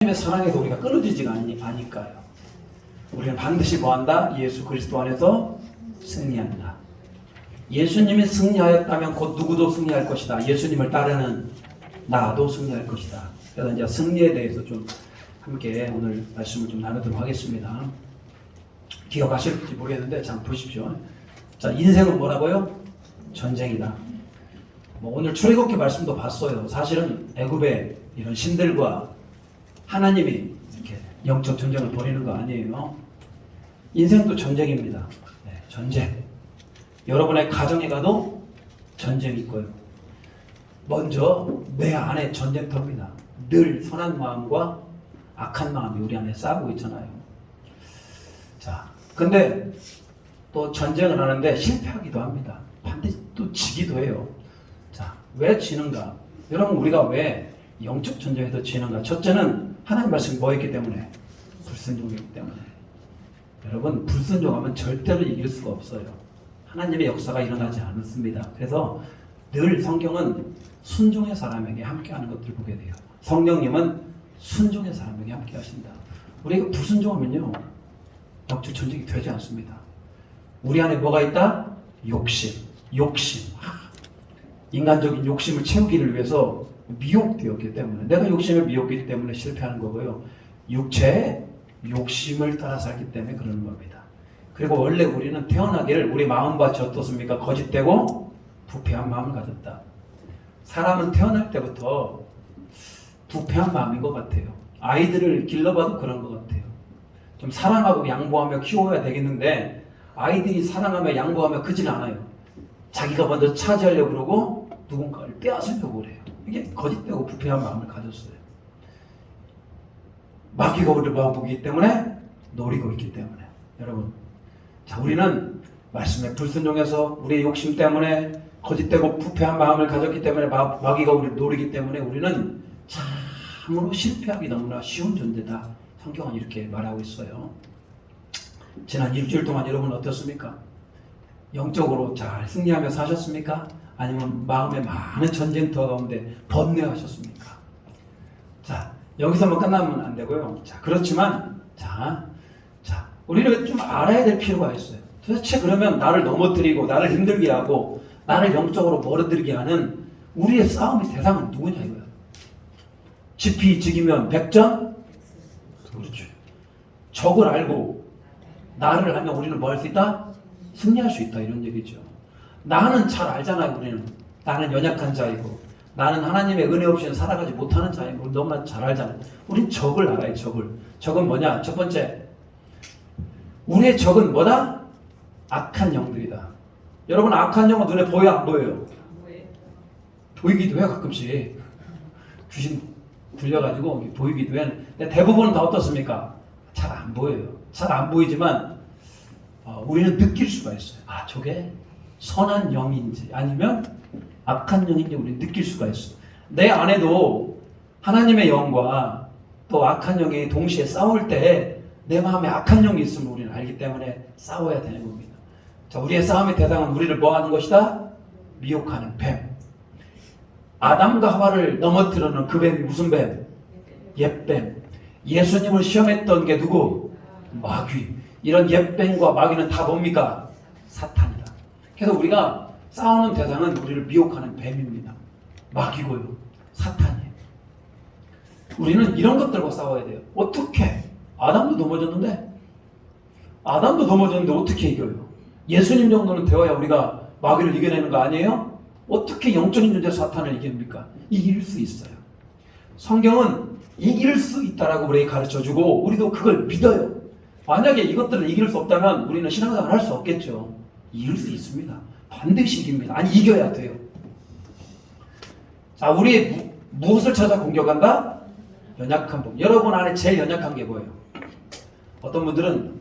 하나님의 사랑에서 우리가 끊어지지가 않을까요? 우리는 반드시 뭐한다? 예수 그리스도 안에서 승리한다. 예수님이 승리하였다면 곧 누구도 승리할 것이다. 예수님을 따르는 나도 승리할 것이다. 그래서 이제 승리에 대해서 좀 함께 오늘 말씀을 좀 나누도록 하겠습니다. 기억하실지 모르겠는데 참 보십시오. 자, 인생은 뭐라고요? 전쟁이다. 오늘 출애굽기 말씀도 봤어요. 사실은 애굽의 이런 신들과 하나님이 이렇게 영적 전쟁을 벌이는 거 아니에요. 인생도 전쟁입니다. 네, 전쟁. 여러분의 가정에 가도 전쟁이 있고요. 먼저 내 안에 전쟁터입니다. 늘 선한 마음과 악한 마음이 우리 안에 싸우고 있잖아요. 자, 근데 또 전쟁을 하는데 실패하기도 합니다. 반드시 또 지기도 해요. 자, 왜 지는가? 여러분, 우리가 왜 영적 전쟁에서 지는가? 첫째는 하나님 말씀이 뭐였기 때문에? 불순종이기 때문에. 여러분, 불순종하면 절대로 이길 수가 없어요. 하나님의 역사가 일어나지 않습니다. 그래서 늘 성경은 순종의 사람에게 함께하는 것들을 보게 돼요. 성령님은 순종의 사람에게 함께 하신다. 우리가 불순종하면요, 영적 전쟁이 되지 않습니다. 우리 안에 뭐가 있다? 욕심. 인간적인 욕심을 채우기를 위해서 미혹되었기 때문에, 내가 욕심에 미혹되기 때문에 실패하는 거고요. 육체의 욕심을 따라 살기 때문에 그러는 겁니다. 그리고 원래 우리는 태어나기를 우리 마음밭이 어떻습니까? 거짓되고 부패한 마음을 가졌다. 사람은 태어날 때부터 부패한 마음인 것 같아요. 아이들을 길러봐도 그런 것 같아요. 좀 사랑하고 양보하며 키워야 되겠는데 아이들이 사랑하며 양보하며 크질 않아요. 자기가 먼저 차지하려고 그러고 누군가를 빼앗으려고 그래요. 이게 거짓되고 부패한 마음을 가졌어요. 마귀가 우리를 마음보기 때문에 노리고 있기 때문에. 여러분, 자, 우리는 말씀에 불순종해서 우리의 욕심 때문에 거짓되고 부패한 마음을 가졌기 때문에 마귀가 우리를 노리기 때문에 우리는 참으로 실패하기 너무나 쉬운 존재다. 성경은 이렇게 말하고 있어요. 지난 일주일 동안 여러분 어떻습니까? 영적으로 잘 승리하며 사셨습니까? 아니면 마음에 많은 전쟁터 가운데 번뇌하셨습니까? 자, 여기서만 끝나면 안 되고요. 자, 그렇지만 우리는 좀 알아야 될 필요가 있어요. 도대체 그러면 나를 넘어뜨리고 나를 힘들게 하고 나를 영적으로 멀어들게 하는 우리의 싸움의 대상은 누구냐 이거야. 지피지기면 백전? 그렇죠. 적을 알고 나를 하면 우리는 뭐 할 수 있다? 승리할 수 있다, 이런 얘기죠. 나는 잘 알잖아요. 우리는 나는 연약한 자이고 나는 하나님의 은혜 없이는 살아가지 못하는 자이고 우리 너무나 잘 알잖아요. 우린 적을 알아요. 적은 뭐냐? 첫 번째, 우리의 적은 뭐다? 악한 영들이다. 여러분, 악한 영은 눈에 보여 안 보여요? 보이기도 해요. 가끔씩 귀신 들려가지고 보이기도 해요. 근데 대부분은 다 어떻습니까? 잘 안 보여요. 잘 안 보이지만 우리는 느낄 수가 있어요. 아, 저게 선한 영인지 아니면 악한 영인지 우리는 느낄 수가 있어요. 내 안에도 하나님의 영과 또 악한 영이 동시에 싸울 때 내 마음에 악한 영이 있음을 우리는 알기 때문에 싸워야 되는 겁니다. 자, 우리의 싸움의 대상은 우리를 뭐 하는 것이다? 미혹하는 뱀. 아담과 하와를 넘어뜨리는 그 뱀이 무슨 뱀? 옛뱀. 예수님을 시험했던 게 누구? 마귀. 이런 옛뱀과 마귀는 다 뭡니까? 사탄이다. 그래서 우리가 싸우는 대상은 우리를 미혹하는 뱀입니다. 마귀고요. 사탄이에요. 우리는 이런 것들과 싸워야 돼요. 어떻게? 아담도 넘어졌는데 어떻게 이겨요? 예수님 정도는 되어야 우리가 마귀를 이겨내는 거 아니에요? 어떻게 영적인 존재 사탄을 이깁니까? 이길 수 있어요. 성경은 이길 수 있다라고 우리에게 가르쳐주고 우리도 그걸 믿어요. 만약에 이것들을 이길 수 없다면 우리는 신앙생활을 할 수 없겠죠. 이길 수 있습니다. 반드시 이깁니다. 아니, 이겨야 돼요. 자, 우리 무엇을 찾아 공격한다? 연약한 부분. 여러분 안에 제일 연약한 게 뭐예요? 어떤 분들은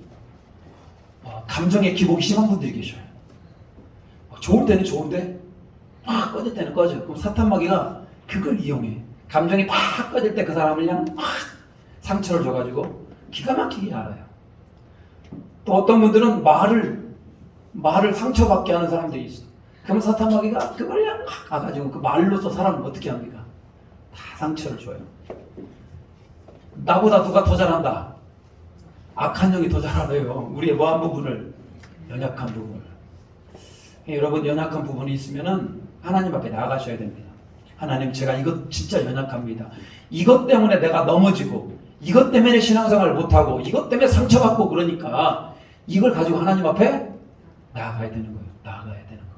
감정의 기복이 심한 분들이 계셔요. 좋을 때는 좋은데 막 꺼질 때는 꺼져요. 그럼 사탄 마귀가 그걸 이용해. 감정이 팍 꺼질 때 그 사람을 그냥 막 상처를 줘가지고 기가 막히게 알아요. 또 어떤 분들은 말을 상처받게 하는 사람들이 있어. 그럼 사탄 마귀가 그걸 그냥 막 가가지고 그 말로서 사람을 어떻게 합니까? 다 상처를 줘요. 나보다 누가 더 잘한다. 악한 영이 더 잘하래요. 우리의 뭐한 부분을, 연약한 부분을. 여러분, 연약한 부분이 있으면은 하나님 앞에 나아가셔야 됩니다. 하나님, 제가 이것 진짜 연약합니다. 이것 때문에 내가 넘어지고, 이것 때문에 신앙생활을 못하고, 이것 때문에 상처받고, 그러니까 이걸 가지고 하나님 앞에 나아가야 되는 거예요. 나아가야 되는 거예요.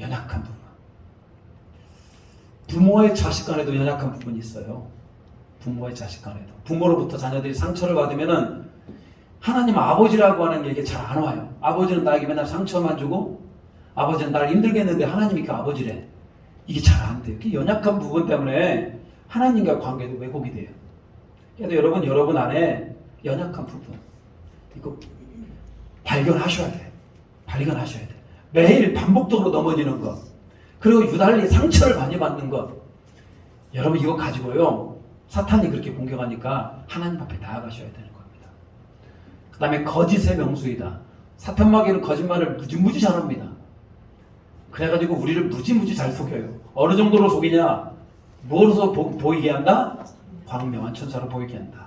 연약한 부분. 부모의 자식 간에도 연약한 부분이 있어요. 부모의 자식 간에도. 부모로부터 자녀들이 상처를 받으면은 하나님 아버지라고 하는 게 이게 잘 안 와요. 아버지는 나에게 맨날 상처만 주고, 아버지는 나를 힘들게 했는데 하나님이 그 아버지래. 이게 잘 안 돼요. 연약한 부분 때문에 하나님과 관계도 왜곡이 돼요. 그래서 여러분 안에 연약한 부분, 이거 발견하셔야 돼요. 발견하셔야 돼요. 매일 반복적으로 넘어지는 것, 그리고 유달리 상처를 많이 받는 것. 여러분, 이거 가지고요, 사탄이 그렇게 공격하니까 하나님 앞에 나아가셔야 되는 겁니다. 그 다음에 거짓의 명수이다. 사탄 마귀는 거짓말을 무지무지 잘합니다. 그래가지고 우리를 무지무지 잘 속여요. 어느 정도로 속이냐? 무엇으로 보이게 한다? 광명한 천사로 보이게 한다.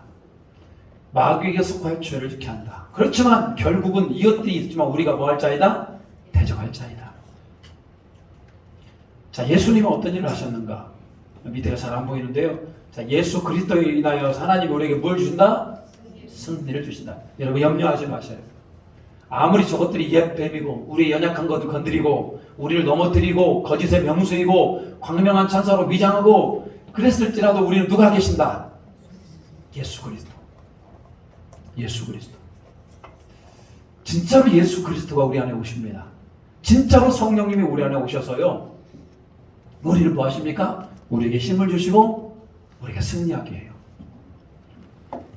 마귀에게 속하여 죄를 짓게 한다. 그렇지만 결국은 이것들이 있지만 우리가 뭐 할 자이다? 대적할 자이다. 자, 예수님은 어떤 일을 하셨는가? 밑에가 잘 안 보이는데요. 자, 예수 그리스도에 인하여 하나님이 우리에게 뭘 주신다? 승리를 주신다. 여러분, 염려하지 마세요. 아무리 저것들이 뱀이고 우리의 연약한 것을 건드리고 우리를 넘어뜨리고 거짓의 명수이고 광명한 천사로 위장하고 그랬을지라도 우리는 누가 계신다? 예수 그리스도. 예수 그리스도. 진짜로 예수 그리스도가 우리 안에 오십니다. 진짜로 성령님이 우리 안에 오셔서요, 우리를 뭐 하십니까? 우리에게 힘을 주시고 우리가 승리하게 해요.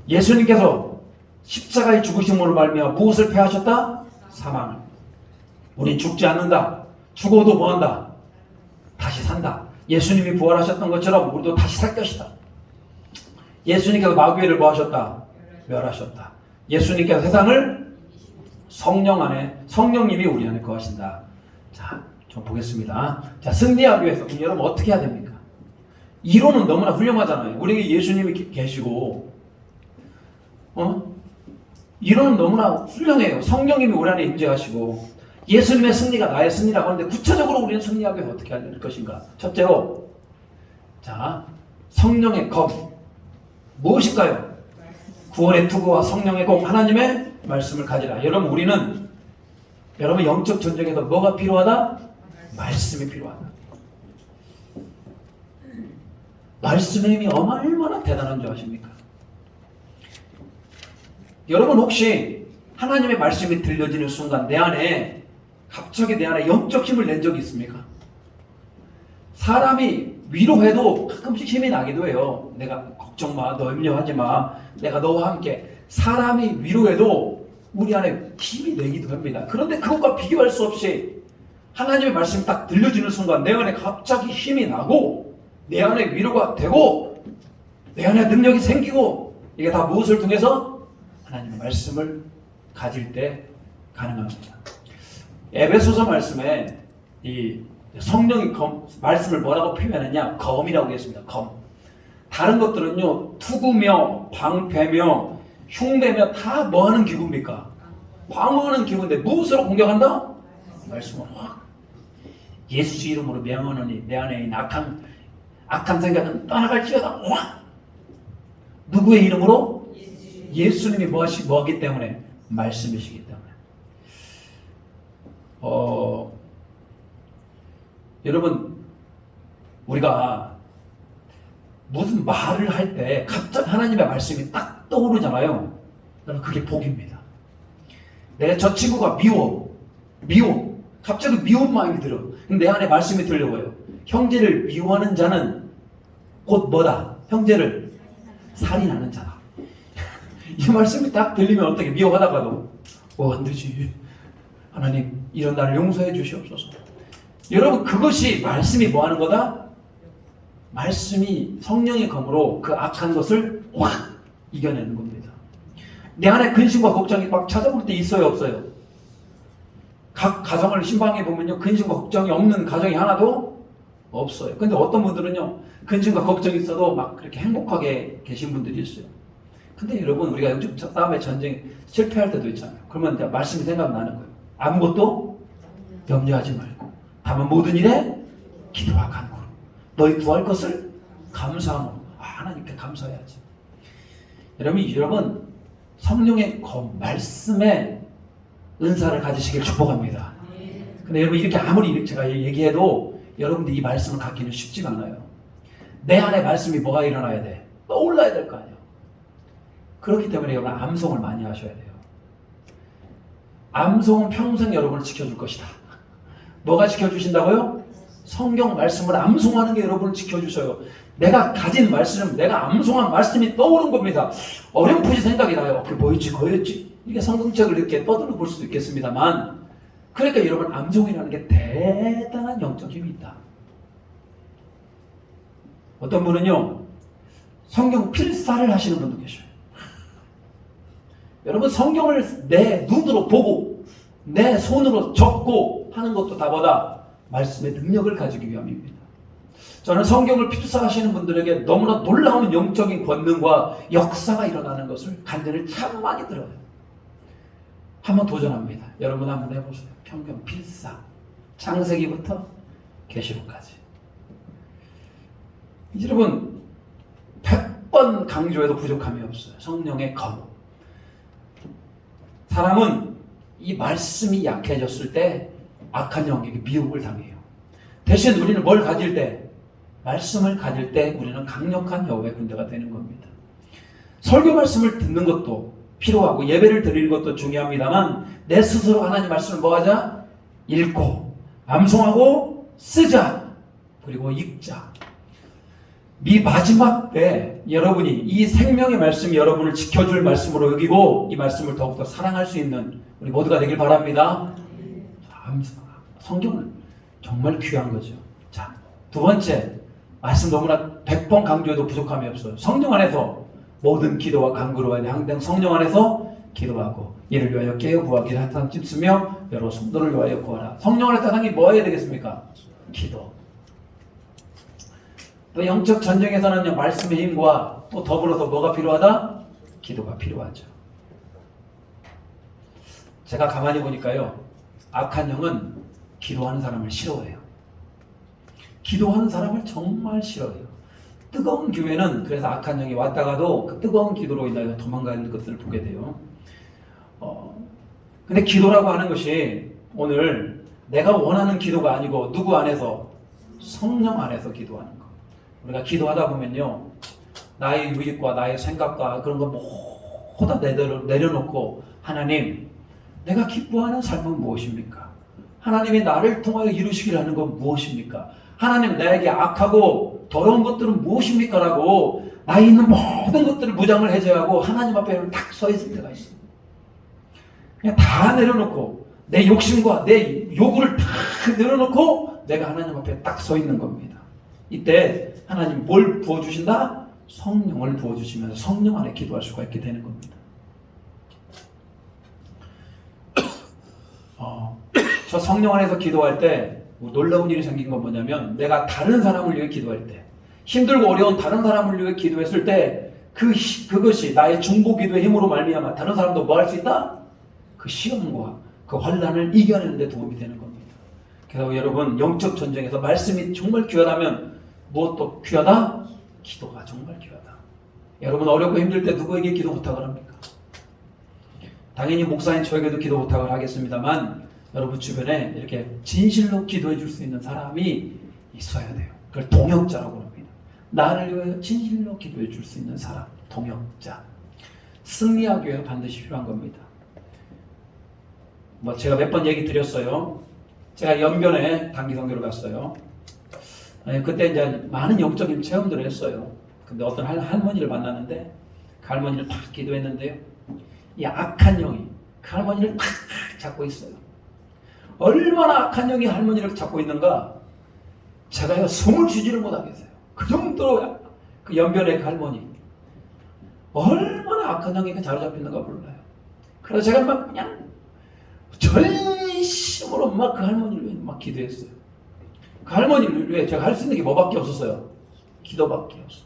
예수님께서 십자가의 죽으심으로 말미암아 무엇을 패하셨다? 사망을. 우린 죽지 않는다. 죽어도 뭐한다? 다시 산다. 예수님이 부활하셨던 것처럼 우리도 다시 살 것이다. 예수님께서 마귀를 뭐 하셨다? 멸하셨다. 예수님께서 세상을 성령 안에, 성령님이 우리 안에 거하신다. 자, 좀 보겠습니다. 자, 승리하기 위해서 여러분 어떻게 해야 됩니까? 이론은 너무나 훌륭하잖아요. 우리에게 예수님이 계시고, 이론은 너무나 훌륭해요. 성령님이 우리 안에 임재하시고, 예수님의 승리가 나의 승리라고 하는데, 구체적으로 우리는 승리하기 위해서 어떻게 해야 될 것인가? 첫째로, 자, 성령의 검. 무엇일까요? 구원의 투구와 성령의 공, 하나님의 말씀을 가지라. 여러분, 우리는, 여러분, 영적 전쟁에서 뭐가 필요하다? 말씀이 필요하다. 말씀의 힘이 얼마나 대단한 줄 아십니까? 여러분, 혹시 하나님의 말씀이 들려지는 순간 갑자기 내 안에 영적 힘을 낸 적이 있습니까? 사람이 위로해도 가끔씩 힘이 나기도 해요. 내가 걱정 마, 너 염려하지 마, 내가 너와 함께. 사람이 위로해도 우리 안에 힘이 내기도 합니다. 그런데 그것과 비교할 수 없이 하나님의 말씀이 딱 들려지는 순간 내 안에 갑자기 힘이 나고, 내 안에 위로가 되고, 내 안에 능력이 생기고, 이게 다 무엇을 통해서? 하나님의 말씀을 가질 때 가능합니다. 에베소서 말씀에 이 성령의 말씀을 뭐라고 표현했냐? 검이라고 했습니다. 검. 다른 것들은요, 투구며 방패며 흉배며 다 뭐하는 기구입니까? 방어하는 기구인데 무엇으로 공격한다? 말씀으로. 예수 이름으로 명하노니 내 안에 있는 악한 생각은 떠나갈지어다. 누구의 이름으로? 예수님이 뭐하기 때문에? 말씀이시기 때문에. 여러분, 우리가 무슨 말을 할 때 갑자기 하나님의 말씀이 딱 떠오르잖아요. 여러분, 그게 복입니다. 저 친구가 미워. 갑자기 미운 마음이 들어. 근데 내 안에 말씀이 들려와요. 형제를 미워하는 자는 곧 뭐다? 형제를 살인하는 자다. 이 말씀이 딱 들리면 어떻게? 미워하다가도 안 되지. 하나님, 이런 나를 용서해 주시옵소서. 여러분, 그것이 말씀이 뭐 하는 거다? 말씀이 성령의 검으로 그 악한 것을 확 이겨내는 겁니다. 내 안에 근심과 걱정이 막 찾아올 때 있어요, 없어요? 각 가정을 신방해 보면요, 근심과 걱정이 없는 가정이 하나도 없어요. 근데 어떤 분들은요, 근심과 걱정이 있어도 막 그렇게 행복하게 계신 분들이 있어요. 근데 여러분, 우리가 영적 싸움의 전쟁 실패할 때도 있잖아요. 그러면 이제 말씀이 생각나는 거예요. 아무것도 염려하지 말고 다만 모든 일에 기도와 간구로 너희 구할 것을 감사함으로. 하나님께 감사해야지. 여러분 성령의 말씀의 은사를 가지시길 축복합니다. 근데 여러분 이렇게 아무리 제가 얘기해도 여러분들이 이 말씀을 갖기는 쉽지가 않아요. 내 안에 말씀이 뭐가 일어나야 돼? 떠올라야 될 거 아니에요. 그렇기 때문에 여러분 암송을 많이 하셔야 돼요. 암송은 평생 여러분을 지켜줄 것이다. 뭐가 지켜주신다고요? 성경 말씀을 암송하는 게 여러분을 지켜주셔요. 내가 가진 말씀, 내가 암송한 말씀이 떠오른 겁니다. 어렴풋이 생각이 나요. 그게 뭐였지, 거였지? 이게 성경책을 이렇게 떠들어 볼 수도 있겠습니다만, 그러니까 여러분 암송이라는 게 대단한 영적 힘이 있다. 어떤 분은요, 성경 필사를 하시는 분도 계셔요. 여러분 성경을 내 눈으로 보고 내 손으로 적고 하는 것도 다보다 말씀의 능력을 가지기 위함입니다. 저는 성경을 필사하시는 분들에게 너무나 놀라운 영적인 권능과 역사가 일어나는 것을 간증을 참 많이 들어요. 한번 도전합니다. 여러분 한번 해보세요. 성경 필사, 창세기부터 계시록까지. 여러분 100번 강조해도 부족함이 없어요. 성령의 검. 사람은 이 말씀이 약해졌을 때 악한 영에게 미혹을 당해요. 대신 우리는 뭘 가질 때? 말씀을 가질 때 우리는 강력한 여호와의 군대가 되는 겁니다. 설교 말씀을 듣는 것도 필요하고 예배를 드리는 것도 중요합니다만 내 스스로 하나님 말씀을 뭐 하자? 읽고 암송하고 쓰자. 그리고 읽자. 이 마지막 때 여러분이 이 생명의 말씀이 여러분을 지켜줄 말씀으로 여기고 이 말씀을 더욱더 사랑할 수 있는 우리 모두가 되길 바랍니다. 성경은 정말 귀한 거죠. 자, 두 번째 말씀 너무나 100번 강조해도 부족함이 없어요. 성령 안에서 모든 기도와 간구로 항상 성령 안에서 기도하고 이를 위하여 깨어 구하기를 항상 찝으며 여러 성도를 위하여 구하라. 성령 안에서 당연히 뭐 해야 되겠습니까? 기도. 또 영적 전쟁에서는 말씀의 힘과 또 더불어서 뭐가 필요하다? 기도가 필요하죠. 제가 가만히 보니까요, 악한 영은 기도하는 사람을 싫어해요. 기도하는 사람을 정말 싫어해요. 뜨거운 교회는 그래서 악한 영이 왔다가도 그 뜨거운 기도로 인하여 도망가는 것들을 보게 돼요. 근데 기도라고 하는 것이 오늘 내가 원하는 기도가 아니고 누구 안에서? 성령 안에서 기도하는 거. 우리가 기도하다 보면요, 나의 유익과 나의 생각과 그런 거 모두 내려놓고 하나님, 내가 기뻐하는 삶은 무엇입니까? 하나님이 나를 통하여 이루시기를 하는 건 무엇입니까? 하나님, 나에게 악하고 더러운 것들은 무엇입니까? 라고 나에 있는 모든 것들을 무장을 해제하고 하나님 앞에 딱 서 있을 때가 있습니다. 그냥 다 내려놓고 내 욕심과 내 요구를 다 내려놓고 내가 하나님 앞에 딱 서 있는 겁니다. 이때 하나님 뭘 부어주신다? 성령을 부어주시면서 성령 안에 기도할 수가 있게 되는 겁니다. 저 성령 안에서 기도할 때 놀라운 일이 생긴 건 뭐냐면 내가 다른 사람을 위해 기도할 때 힘들고 어려운 다른 사람을 위해 기도했을 때 그것이 나의 중보 기도의 힘으로 말미암아 다른 사람도 뭐 할 수 있다? 그 시험과 그 환난을 이겨내는 데 도움이 되는 겁니다. 그래서 여러분 영적 전쟁에서 말씀이 정말 귀하다면 무엇도 귀하다? 기도가 정말 귀하다. 여러분 어렵고 힘들 때 누구에게 기도 부탁을 합니까? 당연히 목사인 저에게도 기도 부탁을 하겠습니다만 여러분 주변에 이렇게 진실로 기도해 줄 수 있는 사람이 있어야 돼요. 그걸 동역자라고 합니다. 나를 위하여 진실로 기도해 줄 수 있는 사람, 동역자. 승리하기 위해 반드시 필요한 겁니다. 제가 몇 번 얘기 드렸어요. 제가 연변에 단기 선교를 갔어요. 그때 이제 많은 영적인 체험들을 했어요. 근데 어떤 할머니를 만났는데 그 할머니를 탁 기도했는데요. 이 악한 영이 그 할머니를 탁 잡고 있어요. 얼마나 악한 영이 할머니를 잡고 있는가 제가요 숨을 쉬지를 못하겠어요. 그 정도로 그 연변의 그 할머니 얼마나 악한 영이 자리잡혔는가 몰라요. 그래서 제가 막 그냥 전심으로 막 그 할머니를 막 기도했어요. 그 그 할머니를 위해 제가 할 수 있는 게 뭐밖에 없었어요? 기도밖에 없어요.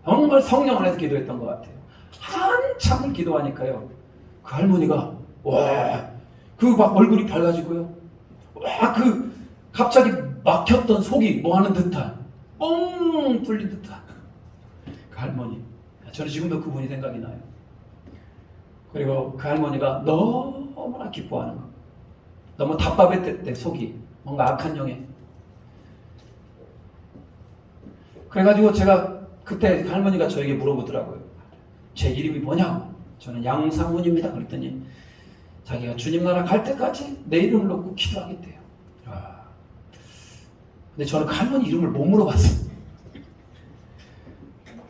정말 성령 안에서 기도했던 것 같아요. 한참을 기도하니까요. 그 할머니가 그 막 얼굴이 밝아지고요. 그 갑자기 막혔던 속이 뭐 하는 듯한 뻥 뚫린 듯한 그 할머니. 저는 지금도 그분이 생각이 나요. 그리고 그 할머니가 너무나 기뻐하는 거. 너무 답답했대 속이. 뭔가 악한 영에. 그래가지고 제가 그때 할머니가 저에게 물어보더라고요. 제 이름이 뭐냐고. 저는 양상훈입니다. 그랬더니 자기가 주님 나라 갈 때까지 내 이름을 놓고 기도하겠대요. 근데 저는 그 할머니 이름을 못 물어봤어요.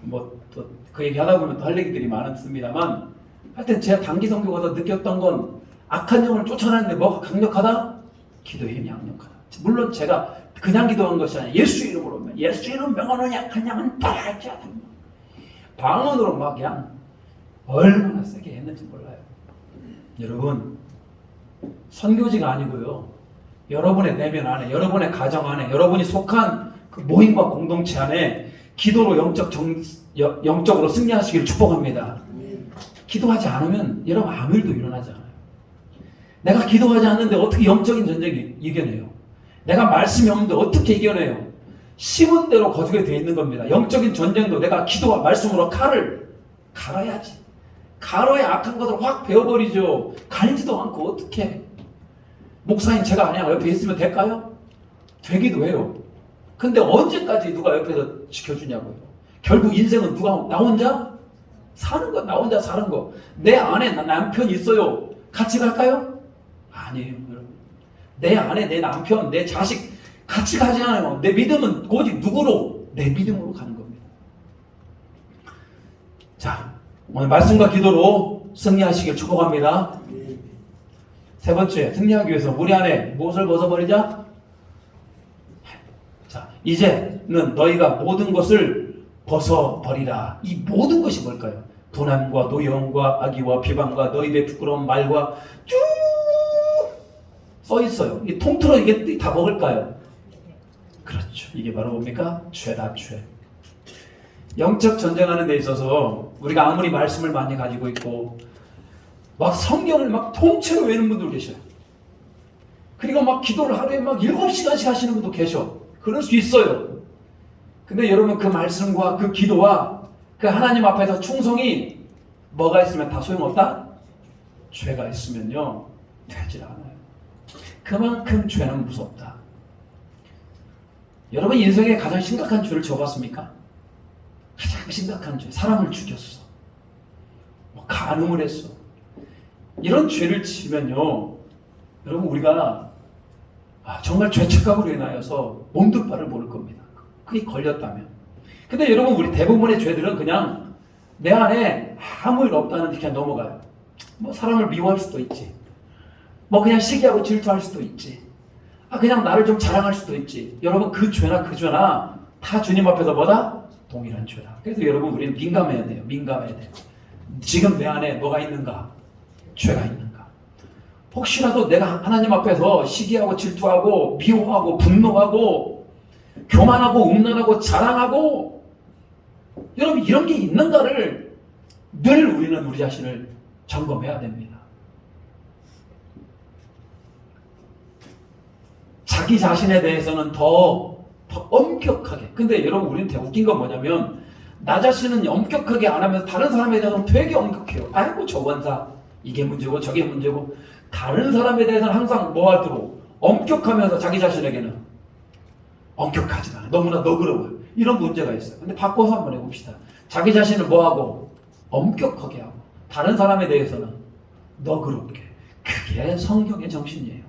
뭐 또 그 얘기 하다 보면 또 할 얘기들이 많습니다만, 하여튼 제가 단기 선교 가서 느꼈던 건 악한 영을 쫓아내는데 뭐가 강력하다? 기도의 힘이 강력하다. 물론 제가 그냥 기도한 것이 아니라 예수 이름으로, 예수 이름 명하는 약한 영은 떠나지 않아. 방언으로 막 그냥 얼마나 세게 했는지 몰라요. 여러분, 선교지가 아니고요. 여러분의 내면 안에, 여러분의 가정 안에, 여러분이 속한 그 모임과 공동체 안에 기도로 영적으로 승리하시기를 축복합니다. 기도하지 않으면 여러분 아무 일도 일어나지 않아요. 내가 기도하지 않는데 어떻게 영적인 전쟁이 이겨내요? 내가 말씀이 없는데 어떻게 이겨내요? 심은 대로 거두게 되어 있는 겁니다. 영적인 전쟁도 내가 기도와 말씀으로 칼을 갈아야지. 갈아야 악한 것을 확 베어버리죠. 갈지도 않고 어떻게? 목사님 제가 그냥 옆에 있으면 될까요? 되기도 해요. 근데 언제까지 누가 옆에서 지켜주냐고요. 결국 인생은 누가, 나 혼자 사는 거, 나 혼자 사는 거. 내 안에 남편 있어요. 같이 갈까요? 아니에요, 여러분. 내 안에 내 남편, 내 자식 같이 가지 않아요. 내 믿음은 오직 누구로? 내 믿음으로 가는 겁니다. 자, 오늘 말씀과 기도로 승리하시길 축복합니다. 세 번째, 승리하기 위해서 우리 안에 무엇을 벗어버리자? 자, 이제는 너희가 모든 것을 벗어버리라. 이 모든 것이 뭘까요? 분함과 노여움과 악의와 비방과 너희의 부끄러운 말과 쭉 써 있어요. 이 통틀어 이게 다 먹을까요? 그렇죠. 이게 바로 뭡니까? 죄다, 죄. 영적 전쟁하는 데 있어서 우리가 아무리 말씀을 많이 가지고 있고 막 성경을 막 통째로 외우는 분들 계셔요. 그리고 막 기도를 하루에 막 7시간씩 하시는 분도 계셔. 그럴 수 있어요. 근데 여러분 그 말씀과 그 기도와 그 하나님 앞에서 충성이 뭐가 있으면 다 소용없다? 죄가 있으면요 되질 않아요. 그만큼 죄는 무섭다. 여러분 인생에 가장 심각한 죄를 지어봤습니까? 가장 심각한 죄. 사람을 죽였어. 뭐 간음을 했어. 이런 죄를 지으면요 여러분 우리가 정말 죄책감으로 인하여서 몸둘 바를 모를 겁니다. 그게 걸렸다면. 근데 여러분 우리 대부분의 죄들은 그냥 내 안에 아무 일 없다는 데 그냥 넘어가요. 뭐 사람을 미워할 수도 있지. 뭐 그냥 시기하고 질투할 수도 있지. 그냥 나를 좀 자랑할 수도 있지. 여러분 그 죄나 다 주님 앞에서 뭐다? 동일한 죄다. 그래서 여러분 우리는 민감해야 돼요. 민감해야 돼요. 지금 내 안에 뭐가 있는가? 죄가 있는가? 혹시라도 내가 하나님 앞에서 시기하고 질투하고 미워하고 분노하고 교만하고 음란하고 자랑하고 여러분 이런 게 있는가를 늘 우리는 우리 자신을 점검해야 됩니다. 자기 자신에 대해서는 더 엄격하게. 근데 여러분 우리는 되게 웃긴 건 뭐냐면 나 자신은 엄격하게 안 하면서 다른 사람에 대해서는 되게 엄격해요. 아이고 저 원사 이게 문제고 저게 문제고. 다른 사람에 대해서는 항상 뭐 하도록 엄격하면서 자기 자신에게는 엄격하지 않아요. 너무나 너그러워요. 이런 문제가 있어요. 근데 바꿔서 한번 해봅시다. 자기 자신을 뭐하고? 엄격하게 하고 다른 사람에 대해서는 너그럽게. 그게 성경의 정신이에요.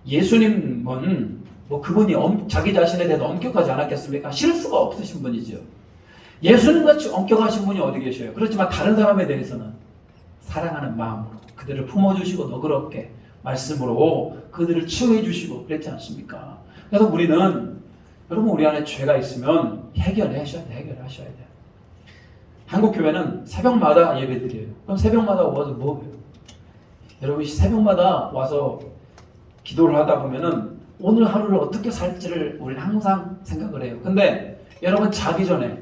예수님은 뭐 그분이 자기 자신에 대해서 엄격하지 않았겠습니까? 실수가 없으신 분이죠. 예수님같이 엄격하신 분이 어디 계셔요? 그렇지만 다른 사람에 대해서는 사랑하는 마음으로 그들을 품어주시고 너그럽게 말씀으로 그들을 치유해 주시고 그랬지 않습니까? 그래서 우리는 여러분 우리 안에 죄가 있으면 해결하셔야 돼요. 한국교회는 새벽마다 예배드려요. 그럼 새벽마다 와서 뭐 해요? 여러분 새벽마다 와서 기도를 하다 보면은 오늘 하루를 어떻게 살지를 우리는 항상 생각을 해요. 근데 여러분 자기 전에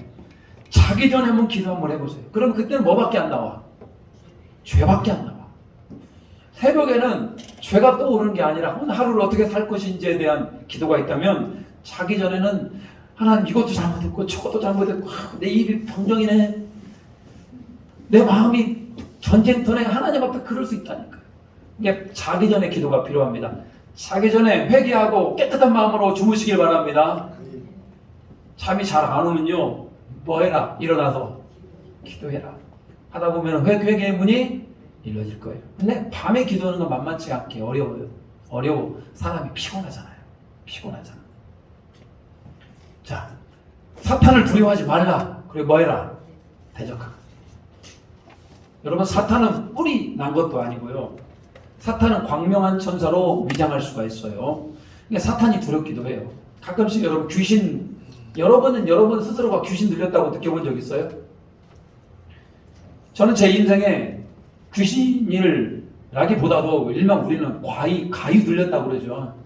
한번 기도 한번 해보세요. 그럼 그때는 뭐밖에 안 나와? 죄밖에 안 나와. 새벽에는 죄가 떠오르는 게 아니라 오늘 하루를 어떻게 살 것인지에 대한 기도가 있다면 자기 전에는 하나님 이것도 잘못했고 저것도 잘못했고 내 입이 병정이네. 내 마음이 전쟁터네. 하나님 앞에 그럴 수 있다니까요. 이게 자기 전에 기도가 필요합니다. 자기 전에 회개하고 깨끗한 마음으로 주무시길 바랍니다. 잠이 잘 안 오면요. 뭐 해라? 일어나서 기도해라. 하다 보면 회개의 문이 열려질 거예요. 근데 밤에 기도하는 건 만만치 않게 어려워요. 어려워. 사람이 피곤하잖아요. 피곤하잖아. 자, 사탄을 두려워하지 말라. 그리고 뭐 해라? 대적하라. 여러분 사탄은 뿔이 난 것도 아니고요. 사탄은 광명한 천사로 위장할 수가 있어요. 그러니까 사탄이 두렵기도 해요. 가끔씩 여러분 귀신, 여러분 스스로가 귀신 들렸다고 느껴본 적 있어요? 저는 제 인생에 귀신이라기보다도 일명 우리는 가위 들렸다고 그러죠.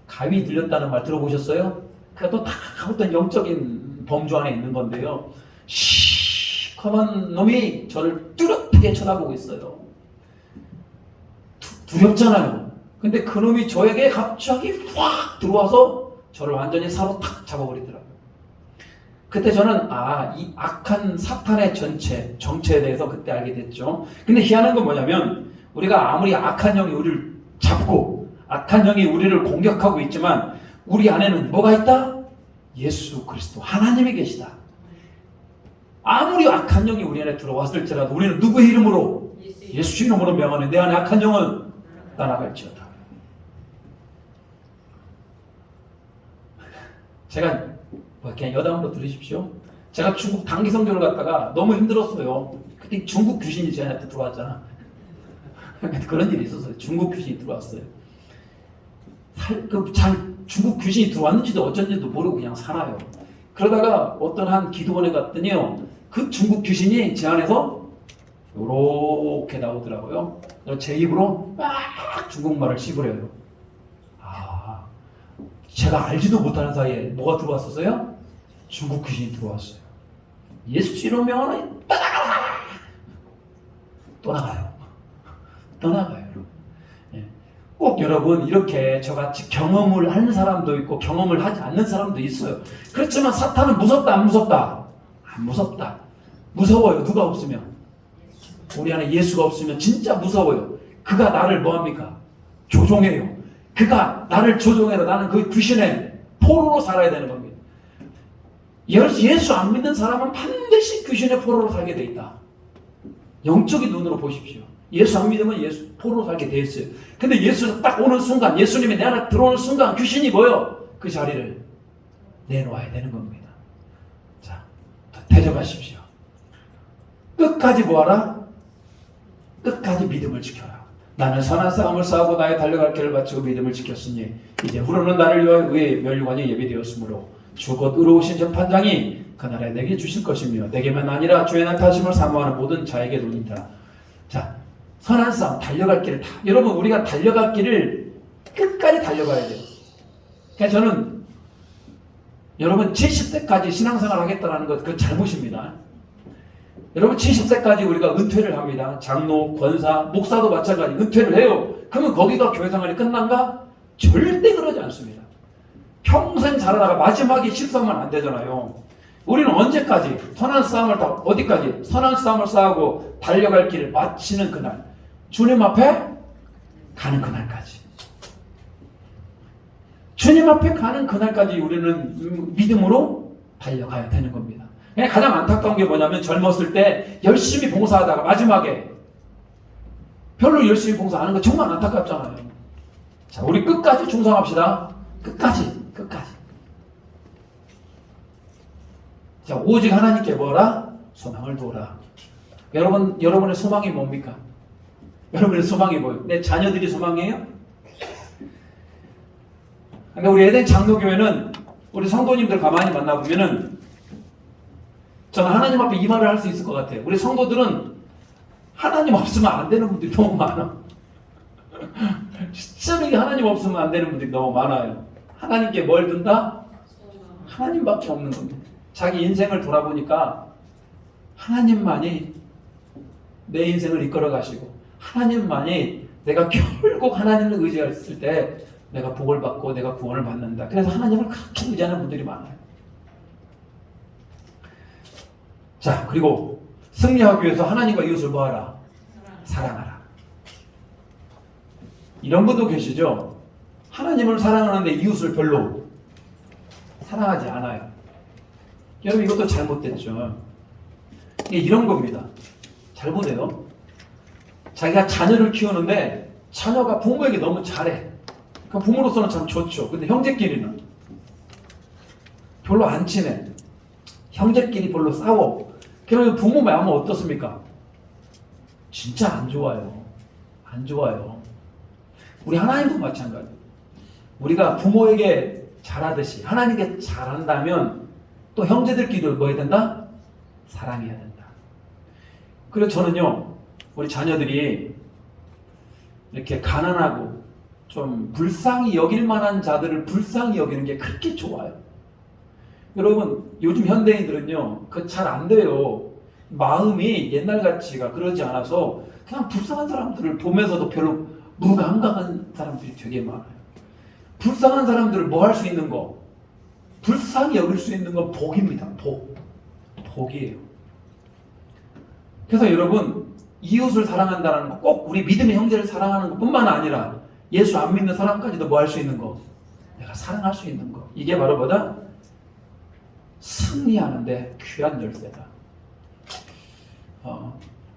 가위 들렸다는 말 들어보셨어요? 그것도 다 어떤 영적인 범주 안에 있는 건데요. 시커먼 놈이 저를 뚜렷하게 쳐다보고 있어요. 두렵잖아요. 근데 그 놈이 저에게 갑자기 확 들어와서 저를 완전히 사로 탁 잡아버리더라고요. 그때 저는 이 악한 사탄의 정체에 대해서 그때 알게 됐죠. 근데 희한한 건 뭐냐면 우리가 아무리 악한 영이 우리를 잡고 악한 영이 우리를 공격하고 있지만 우리 안에는 뭐가 있다? 예수 그리스도 하나님이 계시다. 아무리 악한 영이 우리 안에 들어왔을지라도 우리는 누구의 이름으로? 예수 이름으로 명하는 내 안에 악한 영은 떠나갈지어다. 제가 그냥 여담으로 들으십시오. 제가 중국 단기 선교를 갔다가 너무 힘들었어요. 그때 중국 귀신이 제 안에 들어왔잖아. 그런 일이 있었어요. 중국 귀신이 들어왔어요. 중국 귀신이 들어왔는지도 어쩐지도 모르고 그냥 살아요. 그러다가 어떤 한 기도원에 갔더니요. 그 중국 귀신이 제 안에서 요렇게 나오더라고요. 제 입으로 막 중국말을 씹으려요. 제가 알지도 못하는 사이에 뭐가 들어왔었어요? 중국 귀신이 들어왔어요. 예수 이름 명하면 또 나가요. 꼭 여러분 이렇게 저같이 경험을 하는 사람도 있고 경험을 하지 않는 사람도 있어요. 그렇지만 사탄은 무섭다 안 무섭다? 안 무섭다. 무서워요. 누가 없으면. 우리 안에 예수가 없으면 진짜 무서워요. 그가 나를 뭐합니까? 조종해요. 그가 나를 조종해서 나는 그 귀신의 포로로 살아야 되는 겁니다. 예수 안 믿는 사람은 반드시 귀신의 포로로 살게 돼 있다. 영적인 눈으로 보십시오. 예수 안 믿으면 예수 포로로 살게 돼 있어요. 근데 예수는 딱 오는 순간, 예수님이 내 안에 들어오는 순간 귀신이 뭐요? 그 자리를 내놓아야 되는 겁니다. 자, 대접하십시오. 끝까지 뭐하라? 끝까지 믿음을 지켜라. 나는 선한 싸움을 싸우고 나의 달려갈 길을 바치고 믿음을 지켰으니 이제 후로는 나를 위해 면류관이 예비되었으므로 주 곧 의로우신 재판장이 그날에 내게 주실 것이며 내게만 아니라 주의 나타나심을 사모하는 모든 자에게로니라. 자, 선한 싸움, 달려갈 길을 여러분 우리가 달려갈 길을 끝까지 달려가야 돼요. 그러니까 저는 여러분 70세까지 신앙생활 하겠다는 것 그건 잘못입니다. 여러분 70세까지 우리가 은퇴를 합니다. 장로, 권사, 목사도 마찬가지 은퇴를 해요. 그러면 거기가 교회생활이 끝난가? 절대 그러지 않습니다. 평생 살아나가 마지막에 십상만 안 되잖아요. 우리는 언제까지 선한 싸움을 다 어디까지? 선한 싸움을 싸우고 달려갈 길을 마치는 그날, 주님 앞에 가는 그날까지. 주님 앞에 가는 그날까지 우리는 믿음으로 달려가야 되는 겁니다. 가장 안타까운 게 뭐냐면 젊었을 때 열심히 봉사하다가 마지막에 별로 열심히 봉사하는 거 정말 안타깝잖아요. 자, 우리 끝까지 충성합시다. 끝까지. 자, 오직 하나님께 뭐라? 소망을 두어라. 여러분의 소망이 뭡니까? 여러분의 소망이 뭐예요? 내 자녀들이 소망이에요? 그러니까 우리 에덴 장로교회는 우리 성도님들 가만히 만나보면은 저는 하나님 앞에 이 말을 할 수 있을 것 같아요. 우리 성도들은 하나님 없으면 안 되는 분들이 너무 많아. 진짜로 하나님 없으면 안 되는 분들이 너무 많아요. 하나님께 뭘 둔다? 하나님밖에 없는 겁니다. 자기 인생을 돌아보니까 하나님만이 내 인생을 이끌어 가시고 하나님만이 내가 결국 하나님을 의지했을 때 내가 복을 받고 내가 구원을 받는다. 그래서 하나님을 그렇게 의지하는 분들이 많아요. 자, 그리고 승리하기 위해서 하나님과 이웃을 뭐하라? 사랑하라. 이런 분도 계시죠? 하나님을 사랑하는데 이웃을 별로 사랑하지 않아요. 여러분 이것도 잘못됐죠. 이게 이런 겁니다. 잘못해요. 자기가 자녀를 키우는데 자녀가 부모에게 너무 잘해. 그러니까 부모로서는 참 좋죠. 근데 형제끼리는 별로 안 친해. 형제끼리 별로 싸워. 그러면 부모 마음은 어떻습니까? 진짜 안 좋아요. 안 좋아요. 우리 하나님도 마찬가지. 우리가 부모에게 잘하듯이 하나님께 잘한다면 또 형제들끼리도 뭐 해야 된다? 사랑해야 된다. 그래서 저는요, 우리 자녀들이 이렇게 가난하고 좀 불쌍히 여길 만한 자들을 불쌍히 여기는 게 그렇게 좋아요. 여러분, 요즘 현대인들은요, 그거 잘 안 돼요. 마음이 옛날같이가 그러지 않아서 그냥 불쌍한 사람들을 보면서도 별로 무감각한 사람들이 되게 많아요. 불쌍한 사람들을 뭐 할 수 있는 거? 불쌍히 여길 수 있는 건 복입니다. 복이에요. 그래서 여러분, 이웃을 사랑한다는 거, 꼭 우리 믿음의 형제를 사랑하는 것뿐만 아니라 예수 안 믿는 사람까지도 뭐 할 수 있는 거? 내가 사랑할 수 있는 거. 이게 바로 뭐다? 승리하는데 귀한 열쇠다.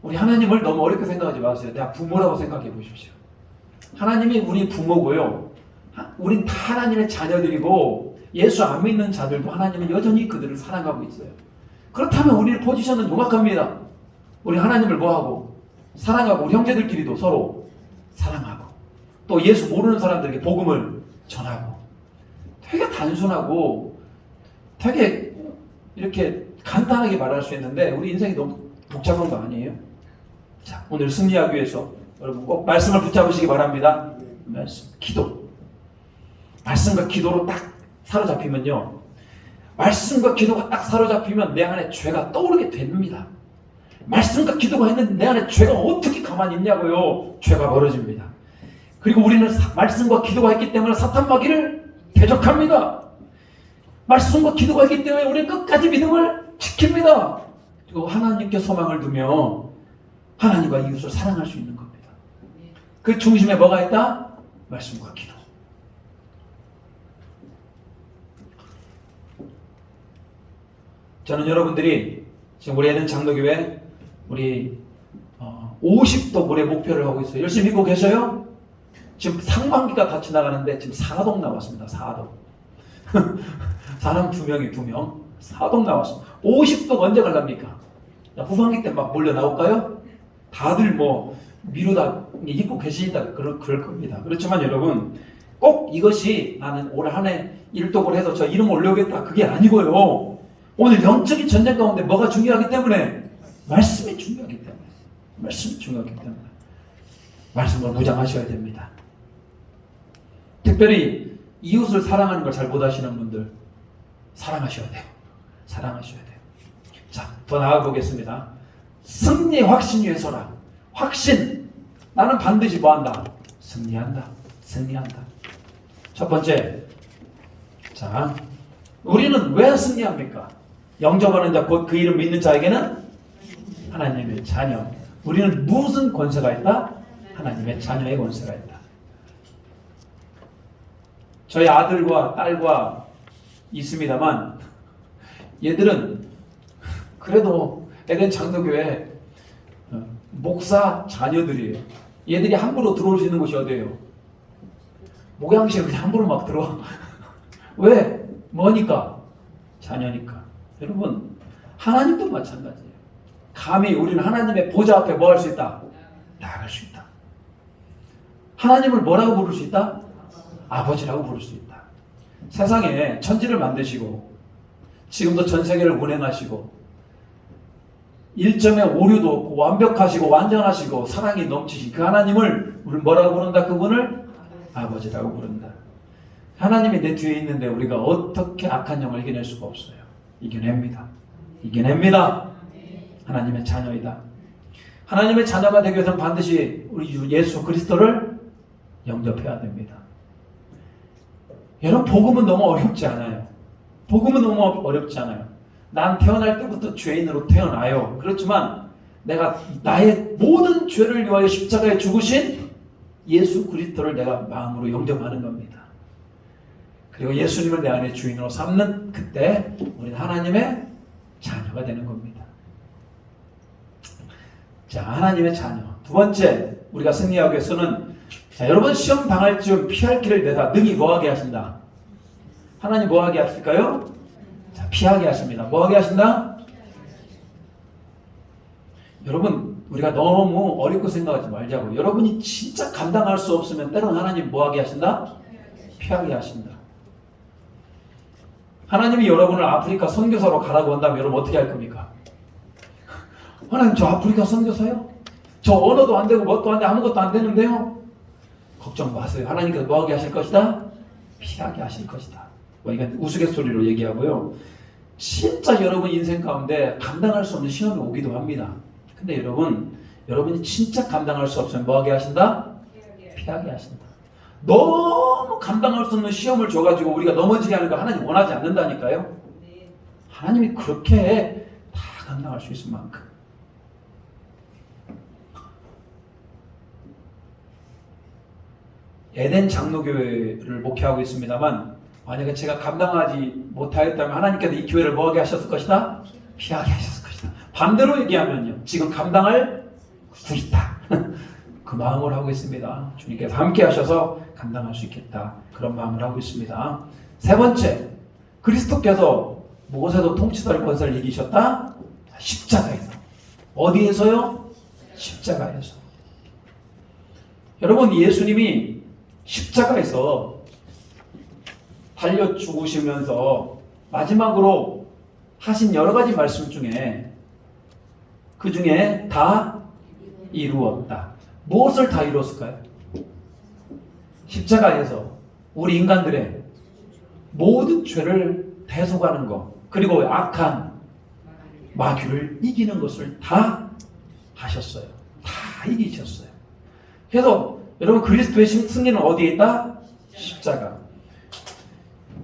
우리 하나님을 너무 어렵게 생각하지 마세요. 내가 부모라고 생각해 보십시오. 하나님이 우리 부모고요. 우린 다 하나님의 자녀들이고 예수 안 믿는 자들도 하나님은 여전히 그들을 사랑하고 있어요. 그렇다면 우리의 포지션은 명확합니다. 우리 하나님을 뭐하고? 사랑하고 우리 형제들끼리도 서로 사랑하고 또 예수 모르는 사람들에게 복음을 전하고 되게 단순하고 되게 이렇게 간단하게 말할 수 있는데 우리 인생이 너무 복잡한 거 아니에요? 자, 오늘 승리하기 위해서 여러분 꼭 말씀을 붙잡으시기 바랍니다. 말씀, 기도. 말씀과 기도로 딱 사로잡히면요. 말씀과 기도가 딱 사로잡히면 내 안에 죄가 떠오르게 됩니다. 말씀과 기도가 있는데 내 안에 죄가 어떻게 가만히 있냐고요. 죄가 벌어집니다. 그리고 우리는 말씀과 기도가 있기 때문에 사탄 마귀를 대적합니다. 말씀과 기도가 있기 때문에 우리는 끝까지 믿음을 지킵니다. 그리고 하나님께 소망을 두며 하나님과 이웃을 사랑할 수 있는 겁니다. 그 중심에 뭐가 있다? 말씀과 기도. 저는 여러분들이 지금 우리 에덴 장로교회 우리 50도 올해 목표를 하고 있어요. 열심히 믿고 계셔요? 지금 상반기가 다 지나가는데 지금 4동 나왔습니다. 4동. 사람 2명이 2명. 4동 나왔습니다. 50도 언제 갈랍니까? 후반기 때 막 몰려 나올까요? 다들 뭐 미루다 잊고 계시다 그럴 겁니다. 그렇지만 여러분 꼭 이것이 나는 올 한 해 1독을 해서 저 이름 올려오겠다 그게 아니고요. 오늘 영적인 전쟁 가운데 뭐가 중요하기 때문에? 말씀이 중요하기 때문에. 말씀이 중요하기 때문에. 말씀을 무장하셔야 됩니다. 특별히 이웃을 사랑하는 걸 잘 못하시는 분들 사랑하셔야 돼요. 사랑하셔야 돼요. 자, 더 나아가 보겠습니다. 승리의 확신 위해서라. 확신. 나는 반드시 뭐한다? 승리한다. 승리한다. 첫 번째. 자, 우리는 왜 승리합니까? 영접하는 자, 곧 그 이름 믿는 자에게는 하나님의 자녀. 우리는 무슨 권세가 있다? 하나님의 자녀의 권세가 있다. 저희 아들과 딸과 있습니다만 얘들은 그래도 에덴 장로교회 목사 자녀들이에요. 얘들이 함부로 들어올 수 있는 곳이 어디예요? 목양실에 그냥 함부로 막 들어와. 왜? 뭐니까? 자녀니까. 여러분 하나님도 마찬가지예요. 감히 우리는 하나님의 보좌 앞에 뭐 할 수 있다? 나아갈 수 있다. 하나님을 뭐라고 부를 수 있다? 아버지라고 부를 수 있다. 세상에 천지를 만드시고 지금도 전 세계를 운행하시고 일점의 오류도 없고 완벽하시고 완전하시고 사랑이 넘치신 그 하나님을 우리 뭐라고 부른다? 그분을 아버지라고 부른다. 하나님이 내 뒤에 있는데 우리가 어떻게 악한 영을 이겨낼 수가 없어요. 이겨냅니다. 이겨냅니다. 하나님의 자녀이다. 하나님의 자녀가 되기 위해서는 반드시 우리 예수 그리스도를 영접해야 됩니다. 여러분, 복음은 너무 어렵지 않아요. 복음은 너무 어렵지 않아요. 난 태어날 때부터 죄인으로 태어나요. 그렇지만 내가 나의 모든 죄를 위하여 십자가에 죽으신 예수 그리스도를 내가 마음으로 영접하는 겁니다. 그리고 예수님을 내 안에 주인으로 삼는 그때 우리는 하나님의 자녀가 되는 겁니다. 자, 하나님의 자녀. 두 번째, 우리가 승리하기 위해서는, 자, 여러분, 시험 당할 즈음 피할 길을 내다 능히 뭐하게 하신다? 하나님 뭐하게 하실까요? 자, 피하게 하십니다. 뭐하게 하신다? 여러분, 우리가 너무 어렵고 생각하지 말자고. 여러분이 진짜 감당할 수 없으면 때로는 하나님 뭐하게 하신다? 피하게 하신다. 하나님이 여러분을 아프리카 선교사로 가라고 한다면 여러분 어떻게 할 겁니까? 하나님, 저 아프리카 선교사요? 저 언어도 안 되고 뭣도 안 돼, 아무것도 안 되는데요? 걱정 마세요. 하나님께서 뭐하게 하실 것이다? 피하게 하실 것이다. 이건 우스갯소리로 얘기하고요. 진짜 여러분 인생 가운데 감당할 수 없는 시험이 오기도 합니다. 근데 여러분이 진짜 감당할 수 없으면 뭐하게 하신다? 피하게 하신다. 너무 감당할 수 없는 시험을 줘가지고 우리가 넘어지게 하는 거 하나님 원하지 않는다니까요. 하나님이 그렇게 다 감당할 수 있을 만큼. 에덴 장로교회를 목회하고 있습니다만, 만약에 제가 감당하지 못하였다면 하나님께서 이 교회를 뭐하게 하셨을 것이다? 피하게 하셨을 것이다. 반대로 얘기하면요, 지금 감당할 수 있다. 그 마음을 하고 있습니다. 주님께서 함께 하셔서 감당할 수 있겠다. 그런 마음을 하고 있습니다. 세 번째, 그리스도께서 무엇에도 통치자를 권세를 이기셨다? 십자가에서. 어디에서요? 십자가에서. 여러분, 예수님이 십자가에서 달려 죽으시면서 마지막으로 하신 여러 가지 말씀 중에 그 중에 다 이루었다. 무엇을 다 이루었을까요? 십자가에서 우리 인간들의 모든 죄를 대속하는 것, 그리고 악한 마귀를 이기는 것을 다 하셨어요. 다 이기셨어요. 그래서 여러분, 그리스도의 승리는 어디에 있다? 십자가.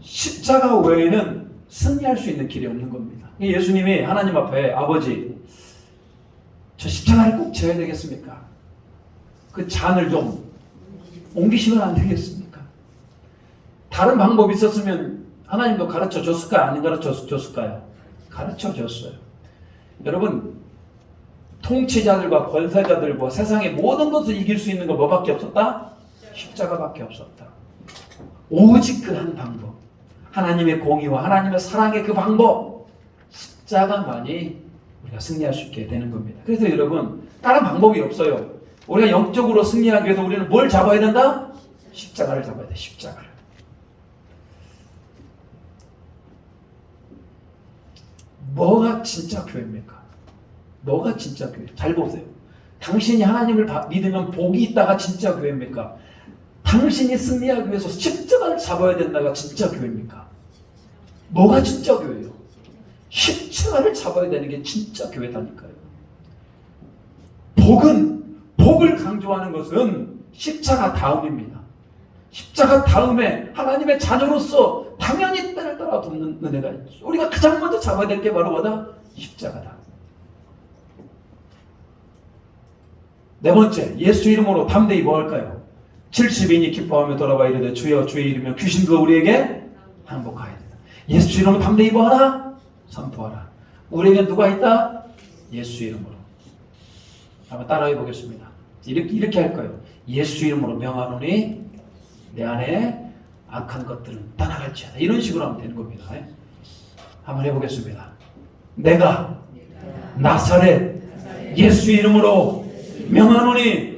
십자가 외에는 승리할 수 있는 길이 없는 겁니다. 예수님이 하나님 앞에, 아버지, 저 십자가를 꼭 져야 되겠습니까? 그 잔을 좀 옮기시면 안 되겠습니까? 다른 방법이 있었으면 하나님도 가르쳐 줬을까요? 안 가르쳐 줬을까요? 가르쳐 줬어요. 여러분, 통치자들과 권세자들과 세상의 모든 것을 이길 수 있는 거 뭐밖에 없었다? 십자가밖에 없었다. 오직 그 한 방법, 하나님의 공의와 하나님의 사랑의 그 방법, 십자가만이 우리가 승리할 수 있게 되는 겁니다. 그래서 여러분, 다른 방법이 없어요. 우리가 영적으로 승리하기 위해서 우리는 뭘 잡아야 된다? 십자가를 잡아야 돼. 십자가를. 뭐가 진짜 교회입니까? 뭐가 진짜 교회? 잘 보세요. 당신이 하나님을 믿으면 복이 있다가 진짜 교회입니까? 당신이 승리하기 위해서 십자가를 잡아야 된다가 진짜 교회입니까? 뭐가 진짜 교회예요? 십자가를 잡아야 되는 게 진짜 교회다니까요. 복을 강조하는 것은 십자가 다음입니다. 십자가 다음에 하나님의 자녀로서 당연히 때를 따라 돕는 은혜가 있죠. 우리가 가장 먼저 잡아야 될 게 바로 뭐다? 십자가다. 네 번째, 예수 이름으로 담대히 뭐 할까요? 70인이 기뻐하며 돌아와 이르되 주여 주의 이름이여 귀신과 우리에게 항복하여야 된다. 예수 이름으로 담대히 뭐 하라? 선포하라. 우리에게 누가 있다? 예수 이름으로. 한번 따라해 보겠습니다. 이렇게 할 거예요. 예수 이름으로 명하노니 내 안에 악한 것들은 떠나갈지어다. 이런 식으로 하면 되는 겁니다. 한번 해보겠습니다. 내가 나사렛 예수 이름으로 명하노니